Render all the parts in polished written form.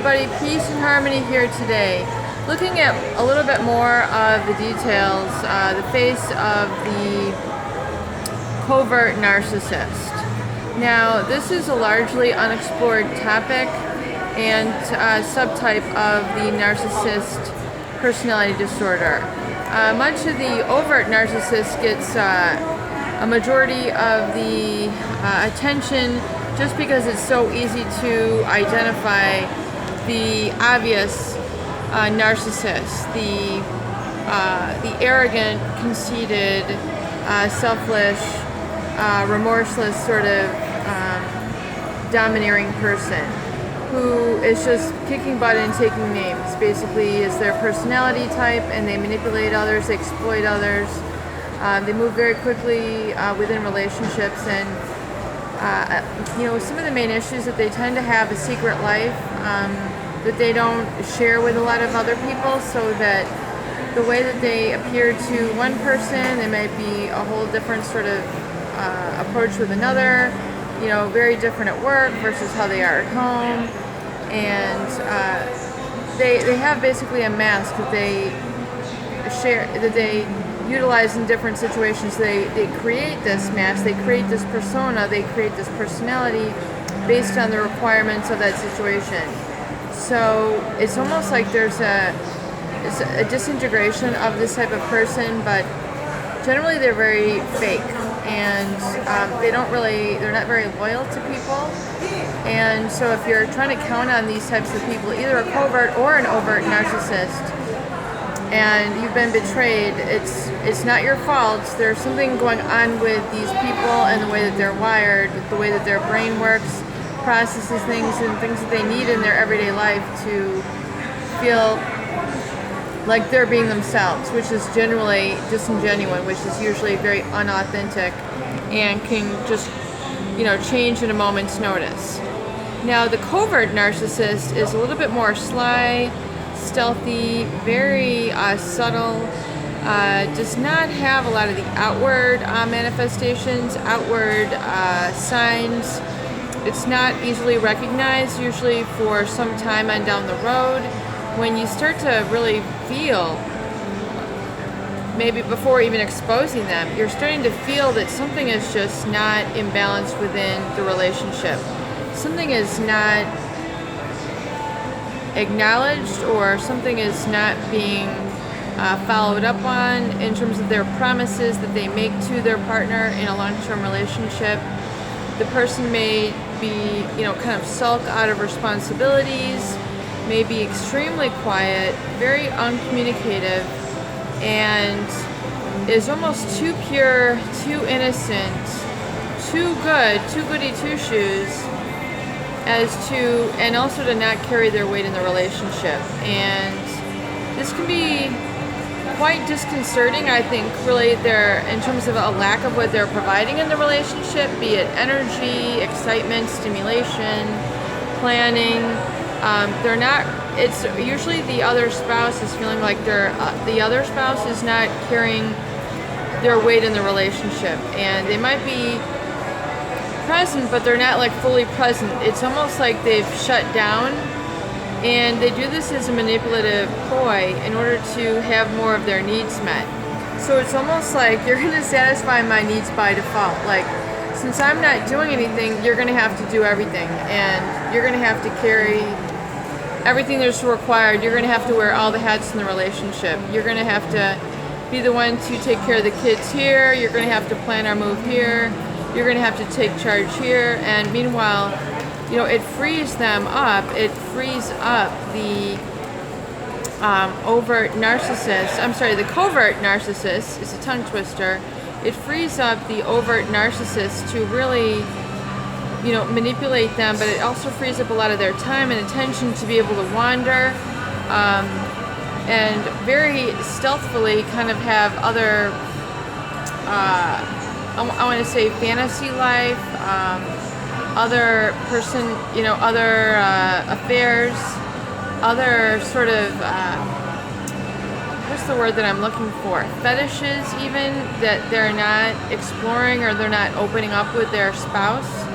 everybody, peace and harmony here today. Looking at a little bit more of the details, the face of the covert narcissist. Now, this is a largely unexplored topic and subtype of the narcissist personality disorder. Much of the overt narcissist gets a majority of the attention just because it's so easy to identify the obvious narcissist, the arrogant, conceited, selfish, remorseless sort of domineering person who is just kicking butt and taking names. Basically, is their personality type, and they manipulate others, they exploit others. They move very quickly within relationships, and some of the main issues that they tend to have a secret life that they don't share with a lot of other people, so that the way that they appear to one person, they might be a whole different sort of approach with another, very different at work versus how they are at home. And they have basically a mask that they share, that they utilize in different situations. They create this mask, they create this persona, they create this personality based on the requirements of that situation. So it's almost like there's a disintegration of this type of person, but generally they're very fake, and they're not very loyal to people. And so if you're trying to count on these types of people, either a covert or an overt narcissist, and you've been betrayed, it's not your fault. There's something going on with these people and the way that they're wired, the way that their brain works, processes things and things that they need in their everyday life to feel like they're being themselves, which is generally disingenuous, which is usually very unauthentic and can just change in a moment's notice. Now, the covert narcissist is a little bit more sly, stealthy, very subtle, does not have a lot of the outward manifestations, outward signs. It's not easily recognized, usually for some time on down the road. When you start to really feel, maybe before even exposing them, you're starting to feel that something is just not imbalanced within the relationship. Something is not acknowledged, or something is not being followed up on in terms of their promises that they make to their partner in a long-term relationship. The person may be, kind of sulk out of responsibilities, may be extremely quiet, very uncommunicative, and is almost too pure, too innocent, too good, too goody two-shoes, and also to not carry their weight in the relationship. And this can be quite disconcerting, I think, really, in terms of a lack of what they're providing in the relationship, be it energy, excitement, stimulation, planning. It's usually the other spouse is feeling like the other spouse is not carrying their weight in the relationship, and they might be present, but they're not like fully present. It's almost like they've shut down, and they do this as a manipulative ploy in order to have more of their needs met. So it's almost like, you're going to satisfy my needs by default. Like, since I'm not doing anything, you're going to have to do everything, and you're going to have to carry everything that's required. You're going to have to wear all the hats in the relationship. You're going to have to be the one to take care of the kids here. You're going to have to plan our move here. You're going to have to take charge here. And meanwhile, it frees them up. It frees up the the covert narcissist. It's a tongue twister. It frees up the overt narcissist to really, manipulate them, but it also frees up a lot of their time and attention to be able to wander and very stealthily kind of have other, I want to say, fantasy life, other affairs, other sort of, what's the word that I'm looking for? Fetishes, even, that they're not exploring or they're not opening up with their spouse.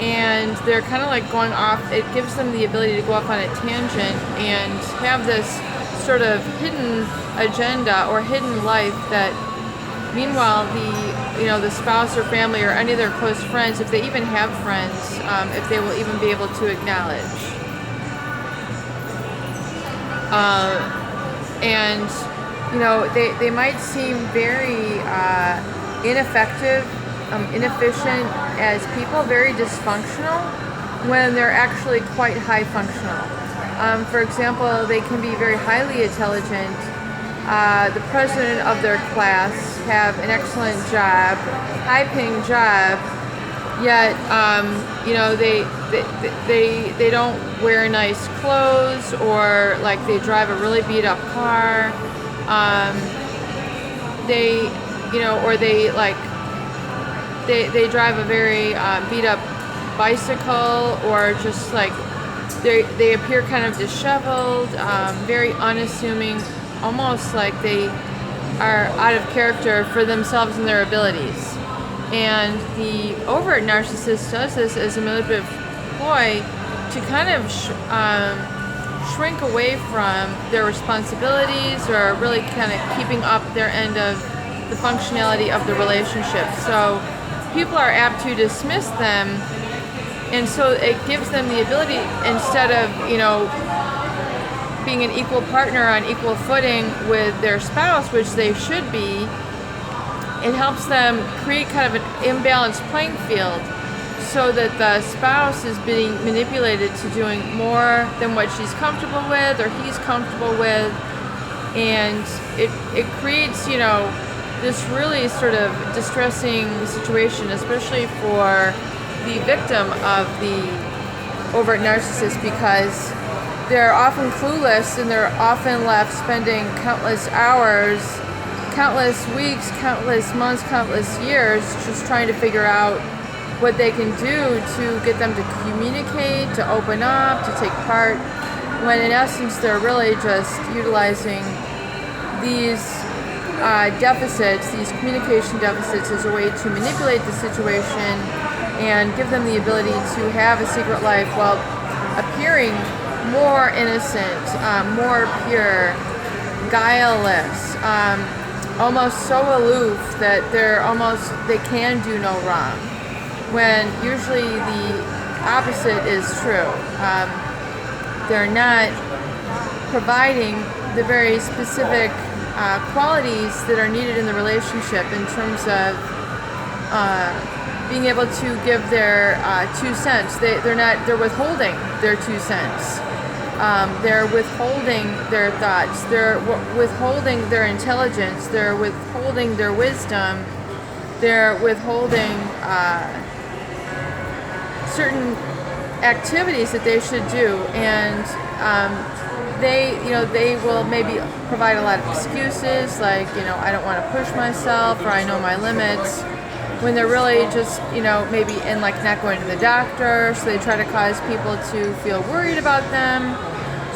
and they're kind of like going off. It gives them the ability to go off on a tangent and have this sort of hidden agenda or hidden life that, meanwhile, the spouse or family or any of their close friends, if they even have friends, if they will even be able to acknowledge. And they might seem very ineffective, inefficient as people, very dysfunctional, when they're actually quite high functional. For example, they can be very highly intelligent, the president of their class, have an excellent job, high-paying job, yet they don't wear nice clothes, or like they drive a really beat-up car. They drive a very beat-up bicycle, or just like they appear kind of disheveled, very unassuming, almost like they are out of character for themselves and their abilities. And the overt narcissist does this as a manipulative ploy to kind of shrink away from their responsibilities, or really kind of keeping up their end of the functionality of the relationship. So people are apt to dismiss them, and so it gives them the ability, instead of being an equal partner on equal footing with their spouse, which they should be, it helps them create kind of an imbalanced playing field, so that the spouse is being manipulated to doing more than what she's comfortable with or he's comfortable with, and it creates this really sort of distressing situation, especially for the victim of the overt narcissist, because they're often clueless, and they're often left spending countless hours, countless weeks, countless months, countless years just trying to figure out what they can do to get them to communicate, to open up, to take part, when in essence they're really just utilizing these deficits, these communication deficits, as a way to manipulate the situation and give them the ability to have a secret life while appearing more innocent, more pure, guileless, almost so aloof that they can do no wrong, when usually the opposite is true. They're not providing the very specific qualities that are needed in the relationship, in terms of being able to give their 2 cents. They're withholding their 2 cents. They're withholding their thoughts. They're withholding their intelligence. They're withholding their wisdom. They're withholding certain activities that they should do, and they will maybe provide a lot of excuses, like I don't want to push myself, or I know my limits, when they're really just maybe in like not going to the doctor. So they try to cause people to feel worried about them,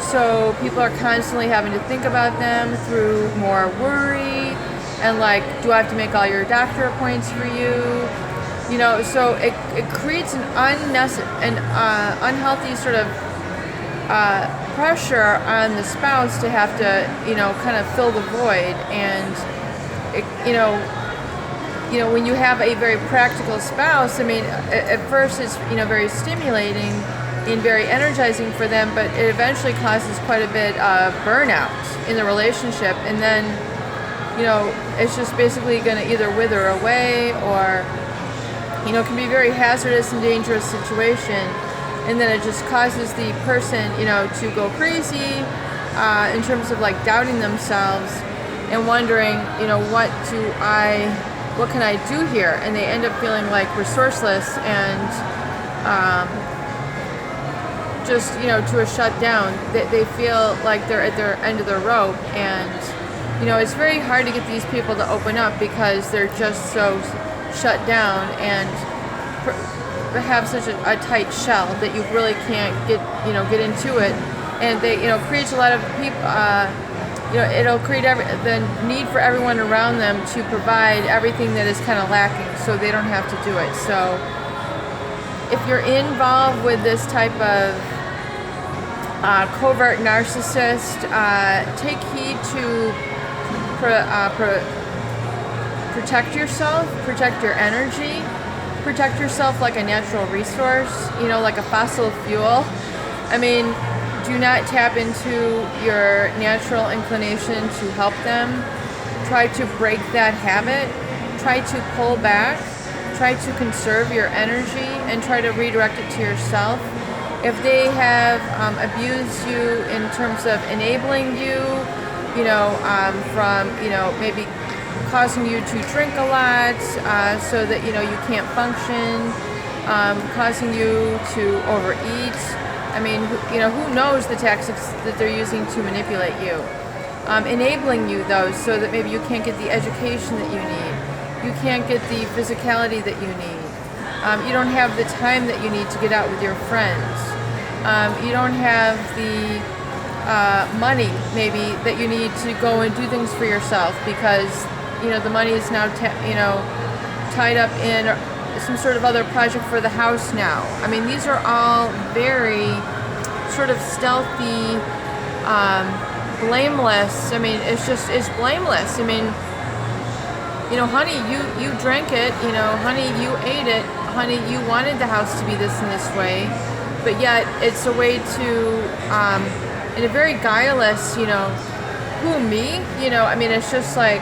so people are constantly having to think about them through more worry, and like, do I have to make all your doctor appointments for you? So it creates an unhealthy sort of pressure on the spouse to have to kind of fill the void. And when you have a very practical spouse, I mean, at first it's very stimulating and very energizing for them, but it eventually causes quite a bit of burnout in the relationship, and then it's just basically going to either wither away, or it can be a very hazardous and dangerous situation, and then it just causes the person to go crazy in terms of like doubting themselves and wondering what can I do here, and they end up feeling like resourceless and just to a shutdown. They feel like they're at their end of their rope, and it's very hard to get these people to open up, because they're just so shut down and have such a tight shell that you really can't get into it, and they creates a lot of people. It'll create the need for everyone around them to provide everything that is kind of lacking, so they don't have to do it. So if you're involved with this type of covert narcissist, take heed to protect yourself, protect your energy, protect yourself like a natural resource, like a fossil fuel. I mean, do not tap into your natural inclination to help them. Try to break that habit. Try to pull back. Try to conserve your energy and try to redirect it to yourself. If they have abused you in terms of enabling you, from, maybe causing you to drink a lot so that, you can't function, causing you to overeat. I mean, who knows the tactics that they're using to manipulate you. Enabling you, though, so that maybe you can't get the education that you need. You can't get the physicality that you need. You don't have the time that you need to get out with your friends. You don't have the money, maybe, that you need to go and do things for yourself because, the money is now, tied up in some sort of other project for the house now. I mean, these are all very sort of stealthy, blameless. I mean, it's blameless. I mean, honey, you drank it, honey, you ate it, honey, you wanted the house to be this and this way, but yet it's a way to, in a very guileless, who, me? I mean, it's just like,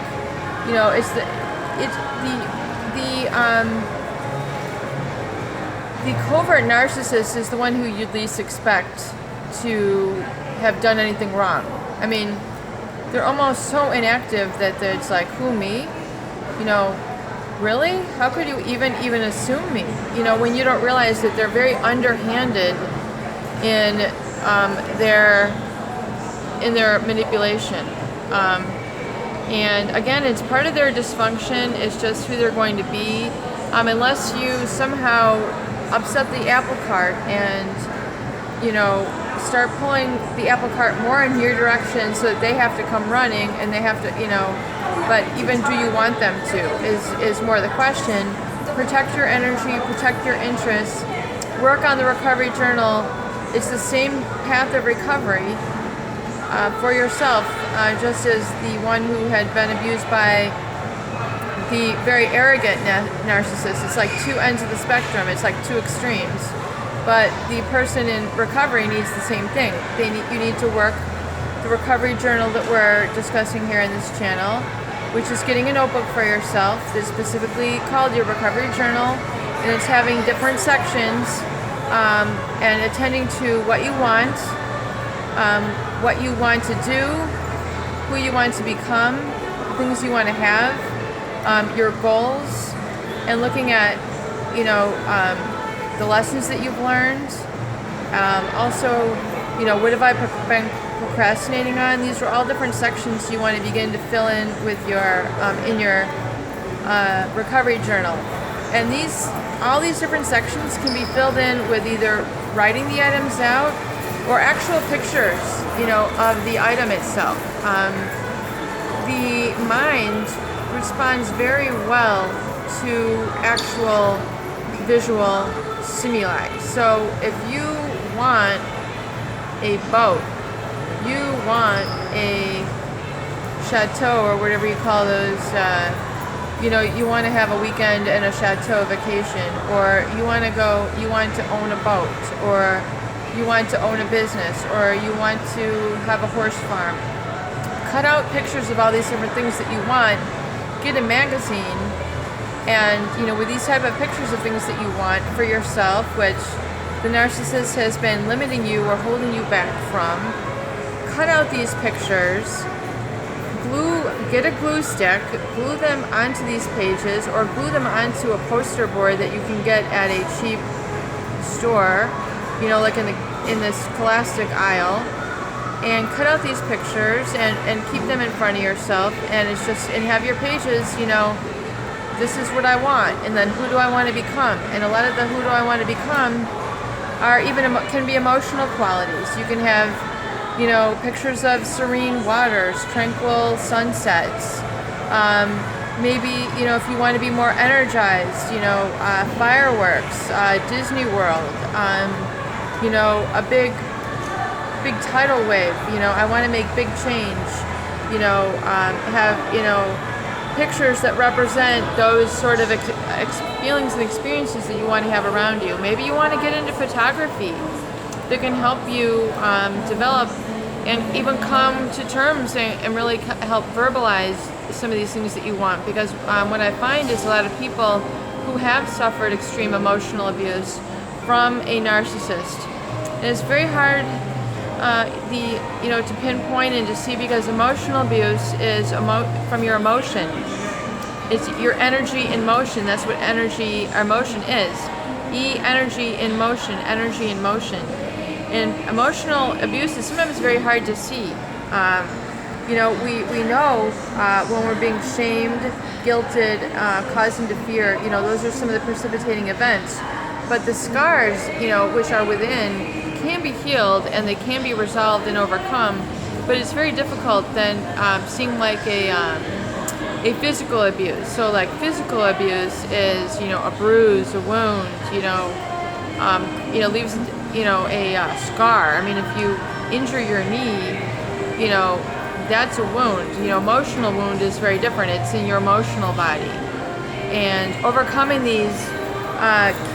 the covert narcissist is the one who you'd least expect to have done anything wrong. I mean, they're almost so inactive that it's like, who, me? Really? How could you even assume me? When you don't realize that they're very underhanded in their manipulation. And again, it's part of their dysfunction. It's just who they're going to be. Unless you somehow upset the apple cart and, start pulling the apple cart more in your direction so that they have to come running and they have to, but even do you want them to is more the question. Protect your energy, protect your interests, work on the recovery journal. It's the same path of recovery for yourself, just as the one who had been abused by the very arrogant narcissist. It's like two ends of the spectrum. It's like two extremes. But the person in recovery needs the same thing. You need to work the recovery journal that we're discussing here in this channel, which is getting a notebook for yourself that's specifically called your recovery journal, and it's having different sections and attending to what you want to do, who you want to become, things you want to have, your goals, and looking at, the lessons that you've learned. Also, what have I been procrastinating on? These are all different sections you want to begin to fill in with your recovery journal. And all these different sections can be filled in with either writing the items out or actual pictures, of the item itself. The mind responds very well to actual visual stimuli. So if you want a boat, you want a chateau or whatever you call those, you want to have a weekend and a chateau vacation, or you want to own a boat, or you want to own a business, or you want to have a horse farm. Cut out pictures of all these different things that you want, get a magazine, and with these type of pictures of things that you want for yourself, which the narcissist has been limiting you or holding you back from, cut out these pictures, get a glue stick, glue them onto these pages, or glue them onto a poster board that you can get at a cheap store, like in this scholastic aisle, and cut out these pictures and keep them in front of yourself, and have your pages, this is what I want, and then who do I want to become? And a lot of the who do I want to become can be emotional qualities. You can have, pictures of serene waters, tranquil sunsets, Maybe, if you want to be more energized, fireworks, Disney World, a big tidal wave. I want to make big change. Have pictures that represent those sort of feelings and experiences that you want to have around you. Maybe you want to get into photography that can help you develop and even come to terms and really help verbalize some of these things that you want. Because what I find is a lot of people who have suffered extreme emotional abuse from a narcissist, and it's very hard to pinpoint and to see, because emotional abuse is from your emotion. It's your energy in motion. That's what energy or motion is. Energy in motion, energy in motion. And emotional abuse is sometimes very hard to see. We know when we're being shamed, guilted, causing to fear. Those are some of the precipitating events. But the scars, which are within, can be healed and they can be resolved and overcome. But it's very difficult then seeing like a physical abuse. So like physical abuse is a bruise, a wound, leaves a scar. I mean, if you injure your knee, that's a wound. Emotional wound is very different. It's in your emotional body. And overcoming these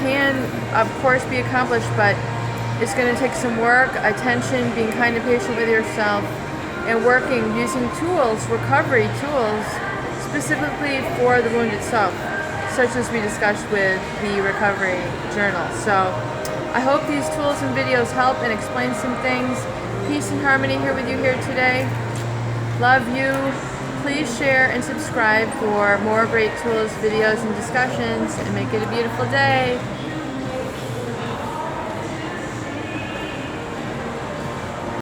can, of course, be accomplished, but it's going to take some work, attention, being kind and patient with yourself, and working using tools, recovery tools, specifically for the wound itself, such as we discussed with the recovery journal. So I hope these tools and videos help and explain some things. Peace and harmony here with you here today. Love you. Please share and subscribe for more great tools, videos, and discussions, and make it a beautiful day.